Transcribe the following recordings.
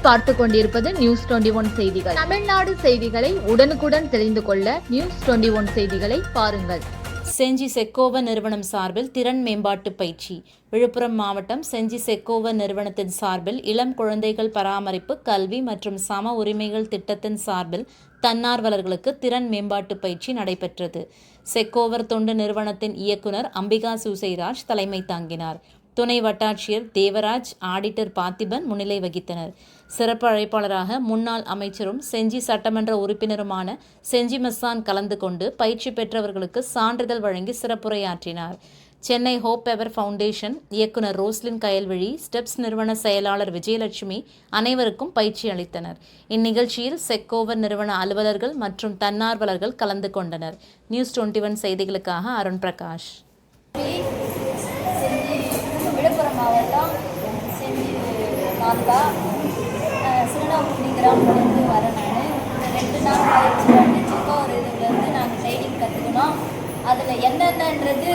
நீங்கள் பார்த்து கொண்டிருப்பது News21 செய்திகள். தமிழ்நாடு செய்திகளை உடனுக்குடன் தெரிந்து கொள்ள News21 செய்திகளை பாருங்கள். செஞ்சி செக்கோவ நிறுவனம் சார்பில் திறன் மேம்பாட்டு பயிற்சி. விழுப்புரம் மாவட்டம் செஞ்சி செக்கோவ நிறுவனத்தின் சார்பில் இளம் குழந்தைகள் பராமரிப்பு, கல்வி மற்றும் சம உரிமைகள் திட்டத்தின் சார்பில் தன்னார்வலர்களுக்கு திறன் மேம்பாட்டு பயிற்சி நடைபெற்றது. செக்கோவர் தொண்டு நிறுவனத்தின் இயக்குனர் அம்பிகா சூசைராஜ் தலைமை தாங்கினார். துணை வட்டாட்சியர் தேவராஜ், ஆடிட்டர் பார்த்திபன் முன்னிலை வகித்தனர். சிறப்பு அழைப்பாளராக முன்னாள் அமைச்சரும் செஞ்சி சட்டமன்ற உறுப்பினருமான செஞ்சி மஸ்தான் கலந்து கொண்டு பயிற்சி பெற்றவர்களுக்கு சான்றிதழ் வழங்கி சிறப்புரையாற்றினார். சென்னை ஹோப் எவர் ஃபவுண்டேஷன் இயக்குனர் ரோஸ்லின் கயல்விழி, ஸ்டெப்ஸ் நிறுவன செயலாளர் விஜயலட்சுமி அனைவருக்கும் பயிற்சி அளித்தனர். இந்நிகழ்ச்சியில் செக்கோவர் நிறுவன அலுவலர்கள் மற்றும் தன்னார்வலர்கள் கலந்து கொண்டனர். News21 செய்திகளுக்காக அருண் பிரகாஷ். விழுப்புரம் மாவட்டம் செஞ்சி தாலுகா சிறுநாங்குடி கிராமத்துலேருந்து வரேன். நான் 2 நாள் பயிற்சி வந்து செக்கோவர் இதுலேருந்து நாங்கள் ட்ரைனிங் கற்றுக்கணும். அதில் என்னென்னன்றது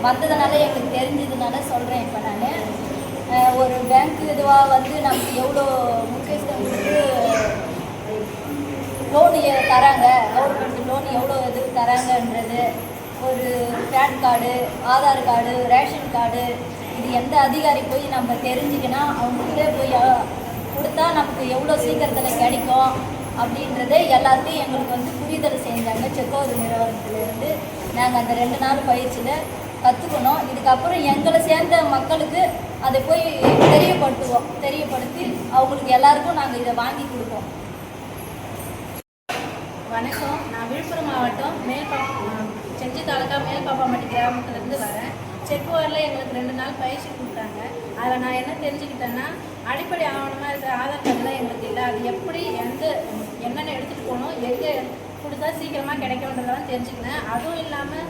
வந்ததுனால எங்களுக்கு தெரிஞ்சதுனால சொல்கிறேன். இப்போ நான் ஒரு பேங்க் இதுவாக வந்து நமக்கு எவ்வளோ முக்கியத்துவம் கொடுத்து லோனு தராங்க, கவர்மெண்ட் லோன் எவ்வளோ இது தராங்கன்றது, ஒரு pan card, Aadhaar card, ration card, இது எந்த அதிகாரி போய் நம்ம தெரிஞ்சுக்கினா அவங்ககிட்ட போய் கொடுத்தா நமக்கு எவ்வளோ சீக்கிரத்தில் கிடைக்கும் அப்படின்றத எல்லாத்தையும் எங்களுக்கு வந்து புரிதல் செஞ்சாங்க. செக்கோவர் நிறுவனத்திலேருந்து நாங்கள் அந்த 2 நாள் பயிற்சியில் கற்றுக்கணும். இதுக்கப்புறம் எங்களை சேர்ந்த மக்களுக்கு அதை போய் தெரியப்படுத்தி அவங்களுக்கு எல்லாருக்கும் நாங்கள் இதை வாங்கி கொடுப்போம். வணக்கம், நான் விழுப்புரம் மாவட்டம் செஞ்சி தாலுகா மேல்பாப்பாம்பட்டி கிராமத்துலேருந்து வரேன். செக்கோவரில் எங்களுக்கு 2 நாள் பயிற்சி கொடுத்தாங்க. அதில் நான் என்ன தெரிஞ்சுக்கிட்டேன்னா, அடிப்படை ஆவணமாக இருக்கிற ஆதார் கார்டுலாம் எங்களுக்கு இல்லை. அது எப்படி என்னென்ன எடுத்துகிட்டு போகணும், எங்கே கொடுத்தா சீக்கிரமாக கிடைக்கும்ன்றதெல்லாம் தெரிஞ்சுக்கினேன். அதுவும் இல்லாமல்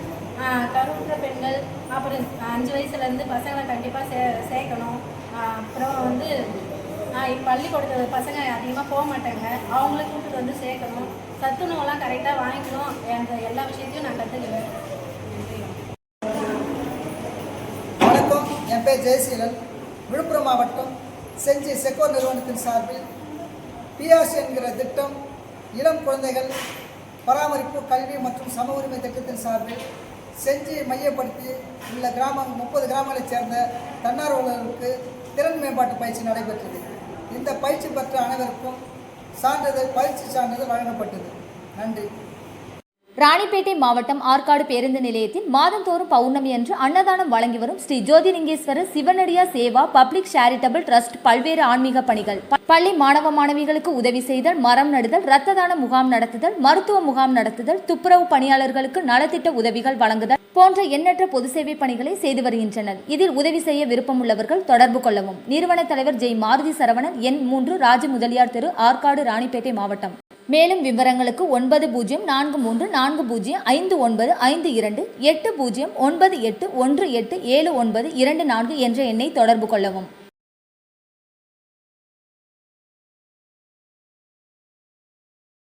கருவுற்ற பெண்கள், அப்புறம் 5 வயசுலேருந்து பசங்களை கண்டிப்பாக சேர்க்கணும். அப்புறம் வந்து பள்ளிக்கூடத்து பசங்க அதிகமாக போக மாட்டாங்க, அவங்கள கூப்பிட்டு வந்து சேர்க்கணும். சத்துணவுலாம் கரெக்டாக வாங்கிக்கணும். என்ற எல்லா விஷயத்தையும் நான் கற்றுக்கிறேன். வணக்கம், என் பேர் ஜெயசீலன். விழுப்புரம் மாவட்டம் செஞ்சி செக்கோவர் நிறுவனத்தின் சார்பில் பிஆர்சி என்கிற திட்டம் இளம் குழந்தைகள் பராமரிப்பு, கல்வி மற்றும் சம உரிமை திட்டத்தின் சார்பில் செஞ்சியை மையப்படுத்தி உள்ள 30 கிராமங்களைச் சேர்ந்த தன்னார்வலர்களுக்கு திறன் மேம்பாட்டு பயிற்சி நடைபெற்றது. இந்த பயிற்சி பெற்ற அனைவருக்கும் பயிற்சி சான்றிதழ் வழங்கப்பட்டது. நன்றி. ராணிப்பேட்டை மாவட்டம் ஆற்காடு பேருந்து நிலையத்தில் மாதந்தோறும் பௌர்ணமி அன்று அன்னதானம் வழங்கி வரும் Sri Jothilingeswarar சிவனடியா Seva public charitable trust பல்வேறு ஆன்மீக பணிகள், பள்ளி மாணவ மாணவிகளுக்கு உதவி செய்தல், மரம் நடுதல், இரத்த தான முகாம் நடத்துதல், மருத்துவ முகாம் நடத்துதல், துப்புரவு பணியாளர்களுக்கு நலத்திட்ட உதவிகள் வழங்குதல் போன்ற எண்ணற்ற பொது சேவை பணிகளை செய்து வருகின்றனர். இதில் உதவி செய்ய விருப்பமுள்ளவர்கள் தொடர்பு கொள்ளவும். நிறுவன தலைவர் ஜெய் மாருதி சரவணன், எண் 3, ராஜ முதலியார் தெரு, ஆற்காடு, ராணிப்பேட்டை மாவட்டம். மேலும் விவரங்களுக்கு 9040405952 8098187924 என்ற எண்ணை தொடர்பு கொள்ளவும்.